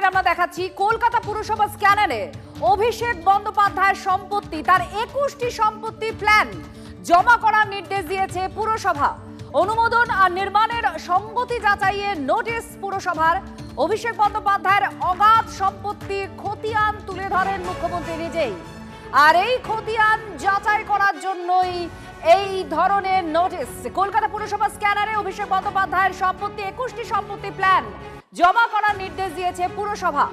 আপনাদের আমরা দেখাচ্ছি কলকাতা পুরসভা স্ক্যানারে অভিষেক বন্দ্যোপাধ্যায়ের সম্পত্তি, তার 21টি সম্পত্তি প্ল্যান জমা করার নির্দেশ দিয়েছে পুরসভা। অনুমোদন আর নির্মাণের সঙ্গতি যাচাইয়ের নোটিশ পুরসভার। অভিষেক বন্দ্যোপাধ্যায়ের অগাধ সম্পত্তি খতিয়ান তুলে ধরেন মুখ্যমন্ত্রী নিজেই। আর এই খতিয়ান যাচাই করার জন্যই এই ধরনের নোটিশ। কলকাতা পুরসভা স্ক্যানারে অভিষেক বন্দ্যোপাধ্যায়ের সম্পত্তি 21টি সম্পত্তি প্ল্যান জমা করার নির্দেশ দিয়েছে পুরসভা।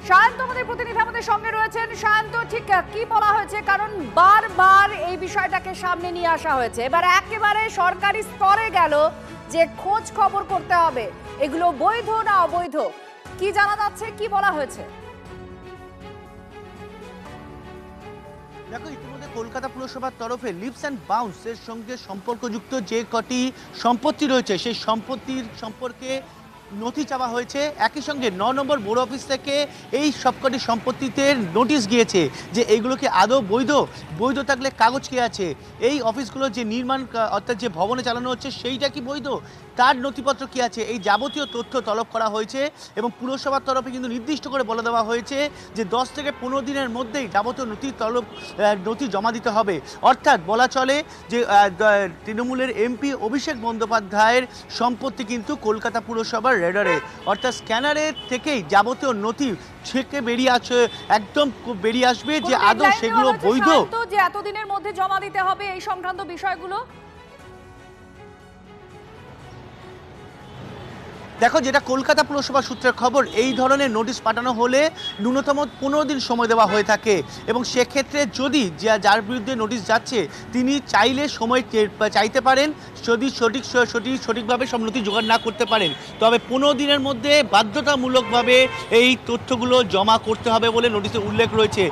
সায়ন্ত আমাদের প্রতিনিধি আমাদের সঙ্গে রয়েছেন। সায়ন্ত, ঠিক কি বলা হয়েছে? কারণ বারবার এই বিষয়টাকে সামনে নিয়ে আসা হয়েছে, এবার একেবারে সরকারি স্তরে গেল যে খোঁজ খবর করতে হবে এগুলো বৈধ না অবৈধ। কি জানা যাচ্ছে, কি বলা হয়েছে? দেখো, ইতিমধ্যে কলকাতা পুরসভার তরফে লিভস অ্যান্ড বাউন্সের সঙ্গে সম্পর্কযুক্ত যে কটি সম্পত্তি রয়েছে সেই সম্পত্তির সম্পর্কে নথি চাওয়া হয়েছে। একই সঙ্গে 9 নম্বর বোর্ড অফিস থেকে এই সবকটি সম্পত্তিতে নোটিশ গিয়েছে যে এইগুলো কি আদৌ বৈধ, বৈধ থাকলে কাগজ কি আছে, এই অফিসগুলো যে নির্মাণ অর্থাৎ যে ভবনে চালানো হচ্ছে সেইটা কি বৈধ, তার নথিপত্র কি আছে, এই যাবতীয় তথ্য তলব করা হয়েছে। এবং পুরসভার তরফে কিন্তু নির্দিষ্ট করে বলে দেওয়া হয়েছে যে 10 থেকে 15 দিনের মধ্যেই যাবতীয় নথি জমা দিতে হবে। অর্থাৎ বলা চলে যে তৃণমূলের এমপি অভিষেক বন্দ্যোপাধ্যায়ের সম্পত্তি কিন্তু কলকাতা পুরসভার রেডারে, অর্থাৎ স্ক্যানারের থেকেই যাবতীয় নথি ছেকে বেরিয়ে আসে, একদম বেরিয়ে আসবে যে আদৌ সেগুলো বৈধ। যে এতদিনের মধ্যে জমা দিতে হবে এই সংক্রান্ত বিষয়গুলো। দেখো, যেটা কলকাতা পুরসভা সূত্রের খবর, এই ধরনের নোটিশ পাঠানো হলে ন্যূনতম 15 দিন সময় দেওয়া হয়ে থাকে। এবং সেক্ষেত্রে যদি যার বিরুদ্ধে নোটিশ যাচ্ছে তিনি চাইলে সময় চাইতে পারেন, যদি সঠিকভাবে সব নথি জোগাড় না করতে পারেন তবে 15 দিনের মধ্যে বাধ্যতামূলকভাবে এই তথ্যগুলো জমা করতে হবে বলে নোটিশে উল্লেখ রয়েছে।